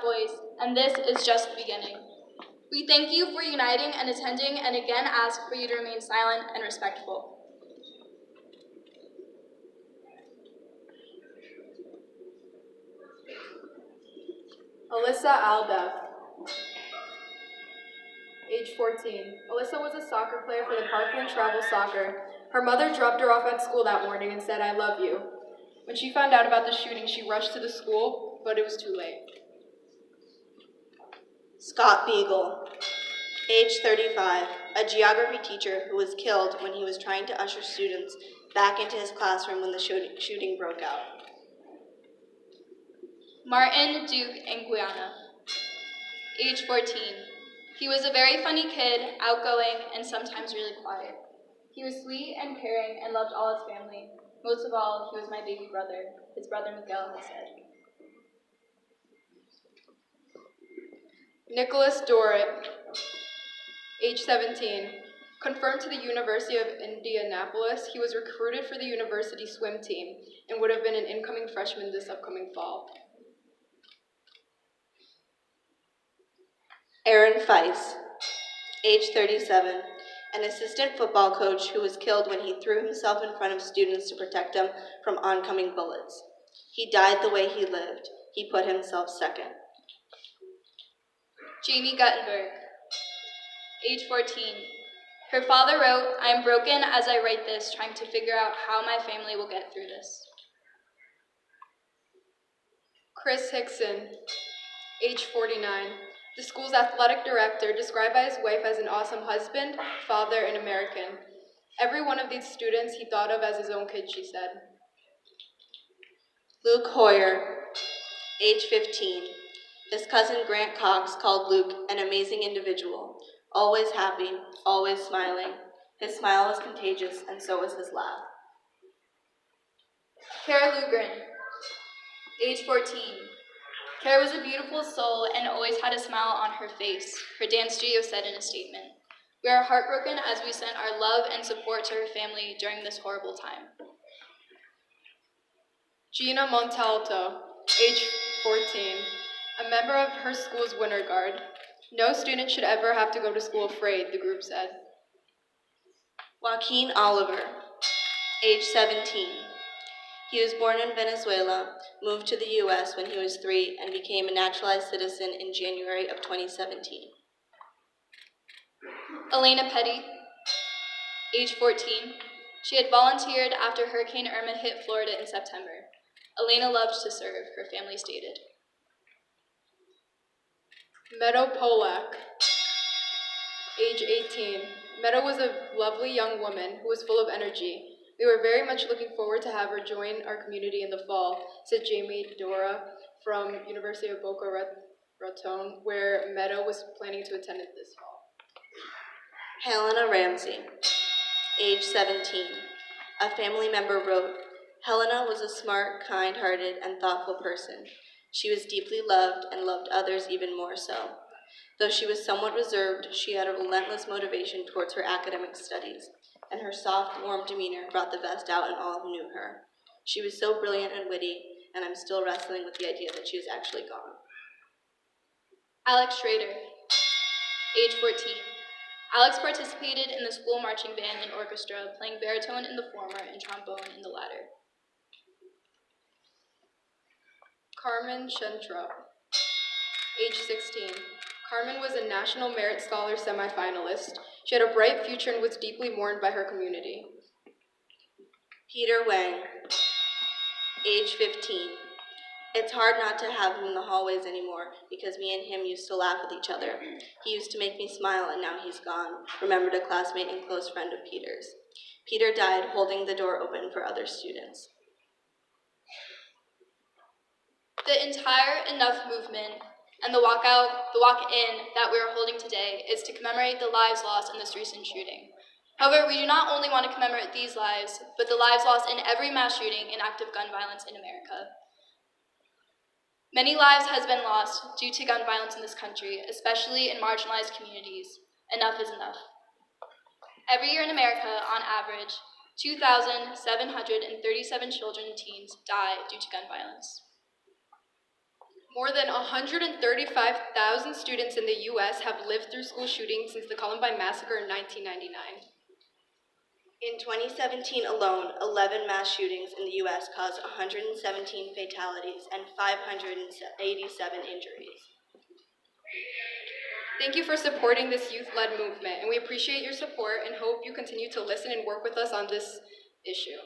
voice, and this is just the beginning. We thank you for uniting and attending, and again ask for you to remain silent and respectful. Alyssa Aldev, age 14. Alyssa was a soccer player for the Parkland Travel Soccer. Her mother dropped her off at school that morning and said, "I love you." When she found out about the shooting, she rushed to the school, but it was too late. Scott Beagle, age 35, a geography teacher who was killed when he was trying to usher students back into his classroom when the shooting broke out. Martin Duke Nguyen, age 14. He was a very funny kid, outgoing, and sometimes really quiet. He was sweet and caring and loved all his family. Most of all, he was my baby brother, his brother Miguel has said. Nicholas Dorrit, age 17. Confirmed to the University of Indianapolis, he was recruited for the university swim team and would have been an incoming freshman this upcoming fall. Aaron Feiss, age 37, an assistant football coach who was killed when he threw himself in front of students to protect them from oncoming bullets. He died the way he lived. He put himself second. Jamie Guttenberg, age 14. Her father wrote, "I am broken as I write this, trying to figure out how my family will get through this." Chris Hickson, age 49. The school's athletic director, described by his wife as an awesome husband, father, and American. Every one of these students he thought of as his own kid, she said. Luke Hoyer, age 15. His cousin Grant Cox called Luke an amazing individual, always happy, always smiling. His smile was contagious, and so was his laugh. Kara Lugren, age 14. Kara was a beautiful soul and always had a smile on her face, her dance studio said in a statement. We are heartbroken as we send our love and support to her family during this horrible time. Gina Montalto, age 14, a member of her school's winter guard. No student should ever have to go to school afraid, the group said. Joaquin Oliver, age 17. He was born in Venezuela, moved to the U.S. when he was 3, and became a naturalized citizen in January of 2017. Elena Petty, age 14. She had volunteered after Hurricane Irma hit Florida in September. Elena loved to serve, her family stated. Meadow Polak, age 18. Meadow was a lovely young woman who was full of energy. We were very much looking forward to have her join our community in the fall, said Jamie Dora from University of Boca Raton, where Meadow was planning to attend it this fall. Helena Ramsey, age 17. A family member wrote, Helena was a smart, kind-hearted, and thoughtful person. She was deeply loved and loved others even more so. Though she was somewhat reserved, she had a relentless motivation towards her academic studies, and her soft, warm demeanor brought the best out in all who knew her. She was so brilliant and witty, and I'm still wrestling with the idea that she is actually gone. Alex Schrader, age 14. Alex participated in the school marching band and orchestra, playing baritone in the former and trombone in the latter. Carmen Shentrup, age 16. Carmen was a National Merit Scholar semifinalist. She had a bright future and was deeply mourned by her community. Peter Wang, age 15. It's hard not to have him in the hallways anymore because me and him used to laugh with each other. He used to make me smile and now he's gone, remembered a classmate and close friend of Peter's. Peter died holding the door open for other students. The entire Enough movement and the walk-in that we are holding today is to commemorate the lives lost in this recent shooting. However, we do not only want to commemorate these lives, but the lives lost in every mass shooting and active gun violence in America. Many lives has been lost due to gun violence in this country, especially in marginalized communities. Enough is enough. Every year in America, on average, 2,737 children and teens die due to gun violence. More than 135,000 students in the U.S. have lived through school shootings since the Columbine Massacre in 1999. In 2017 alone, 11 mass shootings in the U.S. caused 117 fatalities and 587 injuries. Thank you for supporting this youth-led movement, and we appreciate your support and hope you continue to listen and work with us on this issue.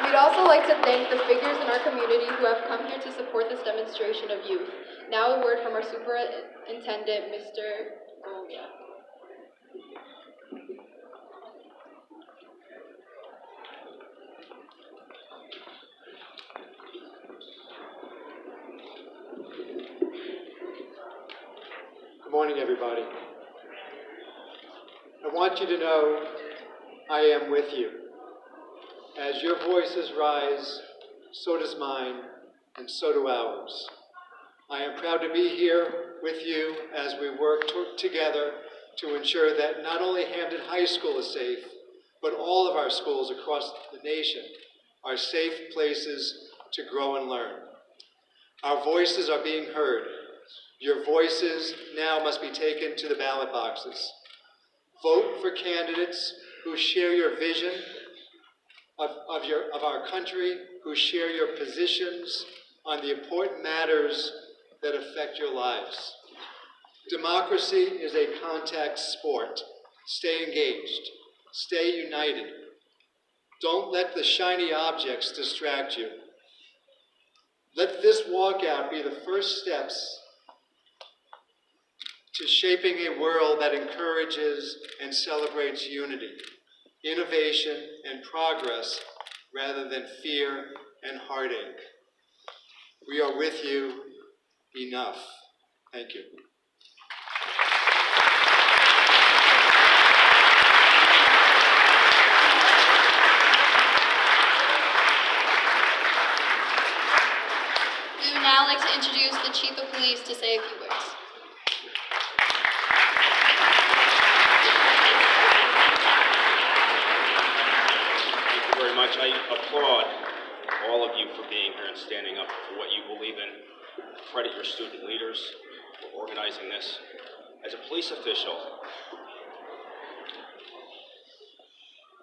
We'd also like to thank the figures in our community who have come here to support this demonstration of youth. Now a word from our superintendent, Mr. Golia. Good morning, everybody. I want you to know I am with you. As your voices rise, so does mine, and so do ours. I am proud to be here with you as we work together to ensure that not only Hamden High School is safe, but all of our schools across the nation are safe places to grow and learn. Our voices are being heard. Your voices now must be taken to the ballot boxes. Vote for candidates who share your vision of our country, who share your positions on the important matters that affect your lives. Democracy is a contact sport. Stay engaged. Stay united. Don't let the shiny objects distract you. Let this walkout be the first steps to shaping a world that encourages and celebrates unity, innovation, and progress rather than fear and heartache. We are with you. Enough. Thank you. We would now like to introduce the Chief of Police to say a few words. Thank you very much. I applaud all of you for being here and standing up for what you believe in. Credit your student leaders for organizing this. As a police official,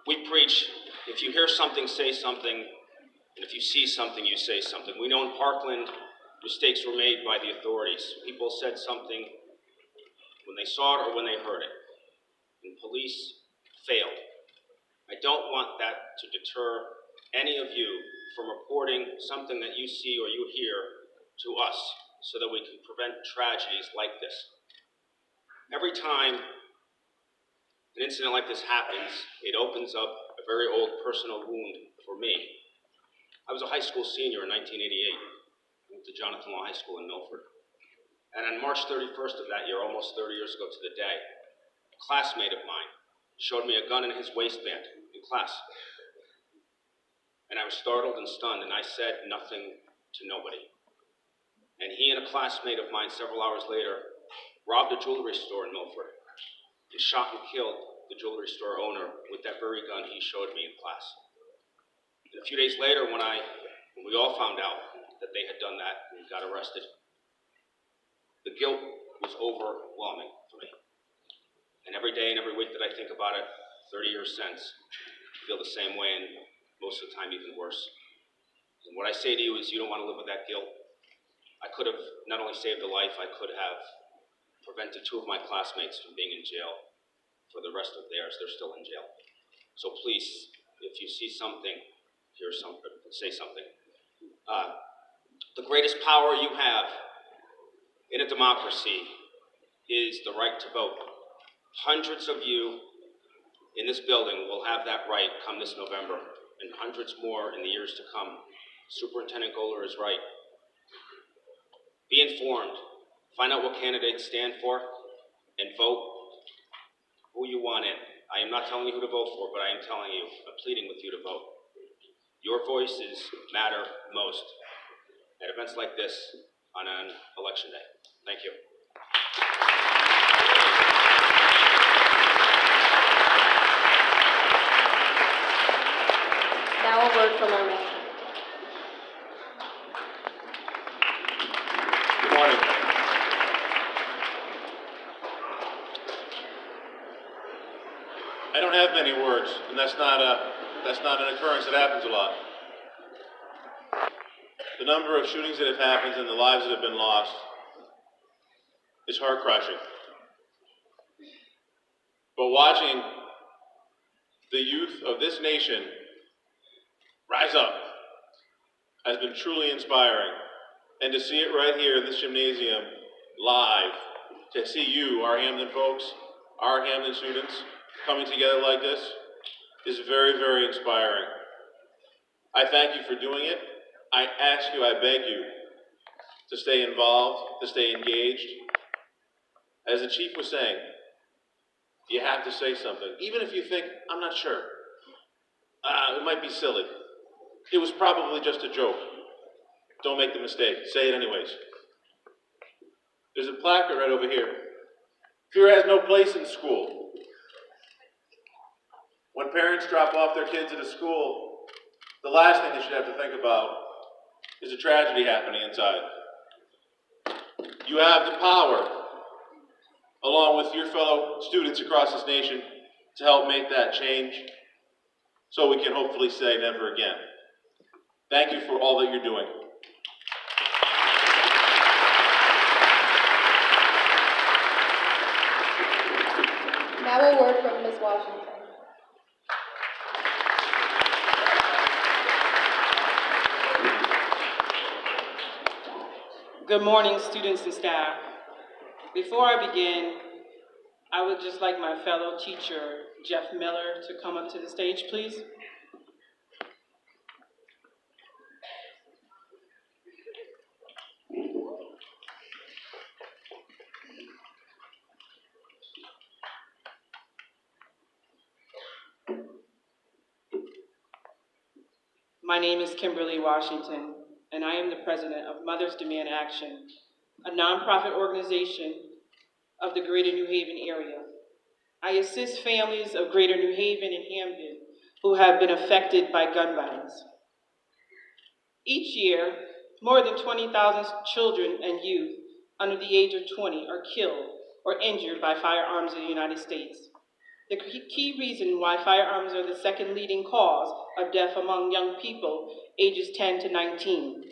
we preach, if you hear something, say something, and if you see something, you say something. We know in Parkland, mistakes were made by the authorities. People said something when they saw it or when they heard it, and police failed. I don't want that to deter any of you from reporting something that you see or you hear to us so that we can prevent tragedies like this. Every time an incident like this happens, it opens up a very old personal wound for me. I was a high school senior in 1988. I went to Jonathan Law High School in Milford. And on March 31st of that year, almost 30 years ago to the day, a classmate of mine showed me a gun in his waistband in class. And I was startled and stunned, and I said nothing to nobody. And he and a classmate of mine several hours later robbed a jewelry store in Milford and shot and killed the jewelry store owner with that very gun he showed me in class. And a few days later, when we all found out that they had done that and got arrested, the guilt was overwhelming for me. And every day and every week that I think about it, 30 years since, I feel the same way, and most of the time even worse. And what I say to you is you don't want to live with that guilt. I could have not only saved a life, I could have prevented two of my classmates from being in jail for the rest of theirs. They're still in jail. So please, if you see something, hear something, say something. The greatest power you have in a democracy is the right to vote. Hundreds of you in this building will have that right come this November, and hundreds more in the years to come. Superintendent Goller is right. Be informed. Find out what candidates stand for, and vote who you want in. I am not telling you who to vote for, but I am telling you, I'm pleading with you to vote. Your voices matter most at events like this on an election day. Thank you. Now a word from our mayor. Good morning. I don't have many words, and that's not an occurrence that happens a lot. The number of shootings that have happened and the lives that have been lost is heart-crushing. But watching the youth of this nation rise up has been truly inspiring. And to see it right here in this gymnasium, live, to see you, our Hamden folks, our Hamden students, coming together like this is very, very inspiring. I thank you for doing it. I ask you, I beg you, to stay involved, to stay engaged. As the chief was saying, you have to say something. Even if you think, I'm not sure, it might be silly. It was probably just a joke. Don't make the mistake. Say it anyways. There's a placard right over here. Fear has no place in school. When parents drop off their kids at a school, the last thing they should have to think about is a tragedy happening inside. You have the power, along with your fellow students across this nation, to help make that change so we can hopefully say never again. Thank you for all that you're doing. Now a word from Ms. Washington. Good morning, students and staff. Before I begin, I would just like my fellow teacher, Jeff Miller, to come up to the stage, please. My name is Kimberly Washington, and I am the president of Mothers Demand Action, a nonprofit organization of the Greater New Haven area. I assist families of Greater New Haven and Hamden who have been affected by gun violence. Each year, more than 20,000 children and youth under the age of 20 are killed or injured by firearms in the United States. The key reason why firearms are the second leading cause of death among young people ages 10 to 19.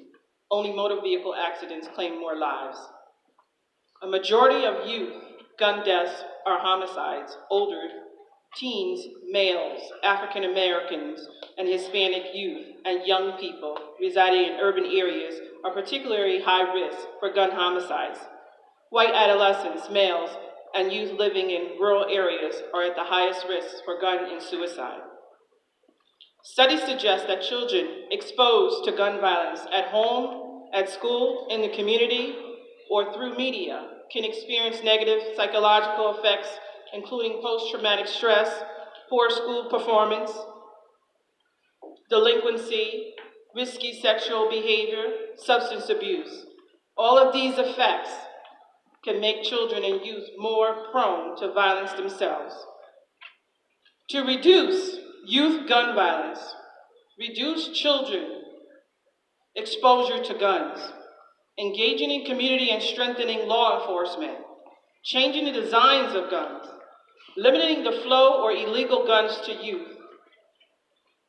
Only motor vehicle accidents claim more lives. A majority of youth gun deaths are homicides. Older teens, males, African Americans, and Hispanic youth and young people residing in urban areas are particularly high risk for gun homicides. White adolescents, males, and youth living in rural areas are at the highest risk for gun and suicide. Studies suggest that children exposed to gun violence at home, at school, in the community, or through media can experience negative psychological effects, including post-traumatic stress, poor school performance, delinquency, risky sexual behavior, substance abuse. All of these effects can make children and youth more prone to violence themselves. To reduce youth gun violence, reduce children exposure to guns, engaging in community and strengthening law enforcement, changing the designs of guns, limiting the flow or illegal guns to youth.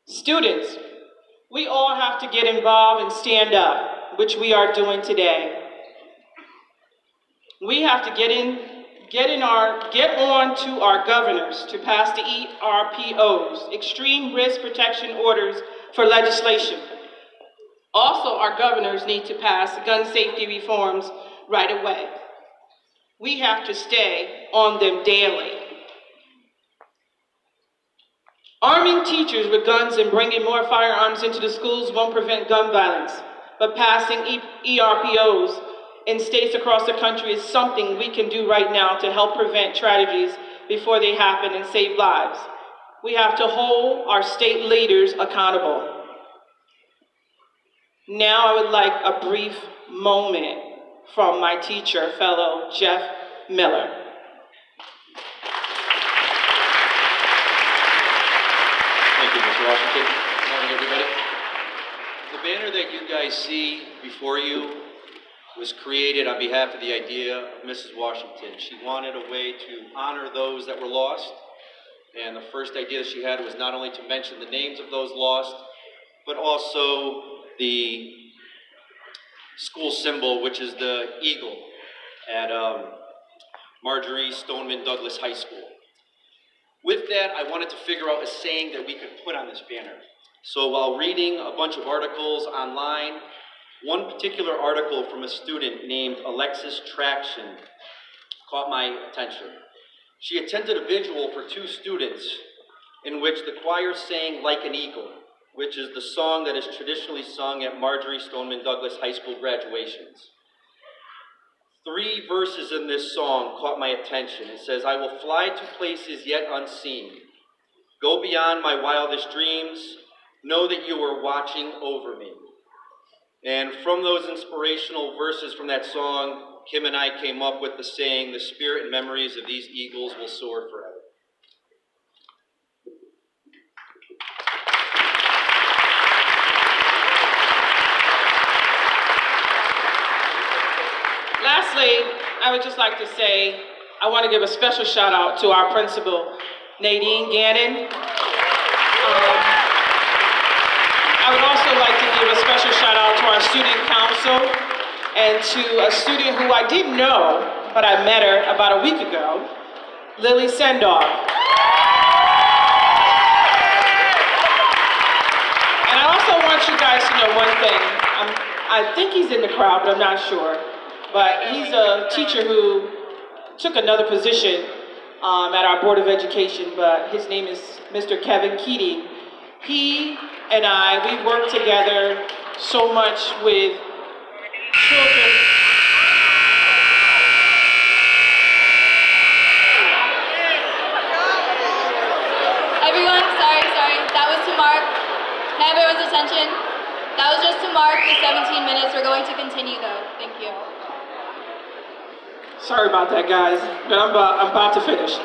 Students, we all have to get involved and stand up, which we are doing today. We have to get on to our governors to pass the ERPOs, Extreme Risk Protection Orders, for legislation. Also, our governors need to pass gun safety reforms right away. We have to stay on them daily. Arming teachers with guns and bringing more firearms into the schools won't prevent gun violence, but passing ERPOs in states across the country is something we can do right now to help prevent tragedies before they happen and save lives. We have to hold our state leaders accountable. Now I would like a brief moment from my teacher, fellow Jeff Miller. Thank you, Mr. Washington. Good morning, everybody. The banner that you guys see before you was created on behalf of the idea of Mrs. Washington. She wanted a way to honor those that were lost, and the first idea she had was not only to mention the names of those lost, but also the school symbol, which is the eagle at Marjorie Stoneman Douglas High School. With that, I wanted to figure out a saying that we could put on this banner. So while reading a bunch of articles online, one particular article from a student named Alexis Traction caught my attention. She attended a vigil for 2 students in which the choir sang Like an Eagle, which is the song that is traditionally sung at Marjorie Stoneman Douglas High School graduations. 3 verses in this song caught my attention. It says, "I will fly to places yet unseen, go beyond my wildest dreams, know that you are watching over me." And from those inspirational verses from that song, Kim and I came up with the saying, "The spirit and memories of these eagles will soar forever." Lastly, I would just like to say, I want to give a special shout out to our principal, Nadine Gannon. I would also like to give a special shout out to our student council and to a student who I didn't know, but I met her about a week ago, Lily Sendoff. And I also want you guys to know one thing. I think he's in the crowd, but I'm not sure. But he's a teacher who took another position at our Board of Education, but his name is Mr. Kevin Keating. He and we work together so much with children. Everyone, sorry. That was to mark. Can I have everyone's attention? That was just to mark the 17 minutes. We're going to continue though. Thank you. Sorry about that, guys, but I'm about to finish.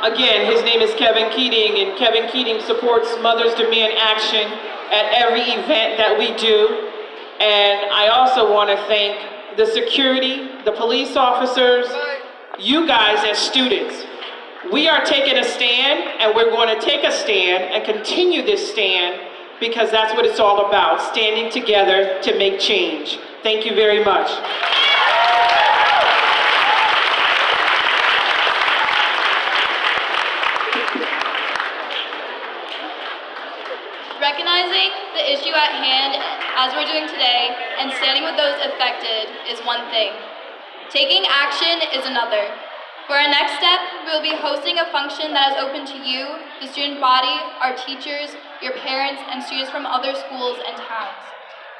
Again, his name is Kevin Keating, and Kevin Keating supports Mothers Demand Action at every event that we do. And I also want to thank the security, the police officers, you guys as students. We are taking a stand, and we're going to take a stand and continue this stand because that's what it's all about, standing together to make change. Thank you very much. Recognizing the issue at hand, as we're doing today, and standing with those affected is one thing. Taking action is another. For our next step, we will be hosting a function that is open to you, the student body, our teachers, your parents, and students from other schools and towns.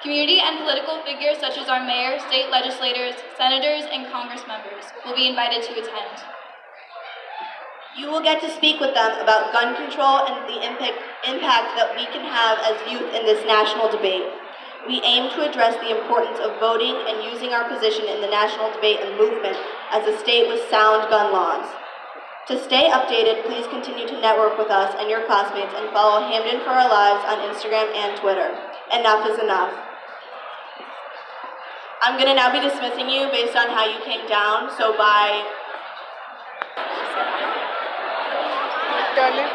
Community and political figures such as our mayor, state legislators, senators, and Congress members will be invited to attend. You will get to speak with them about gun control and the impact that we can have as youth in this national debate. We aim to address the importance of voting and using our position in the national debate and movement as a state with sound gun laws. To stay updated, please continue to network with us and your classmates and follow Hamden for Our Lives on Instagram and Twitter. Enough is enough. I'm going to now be dismissing you based on how you came down, so by... Darling.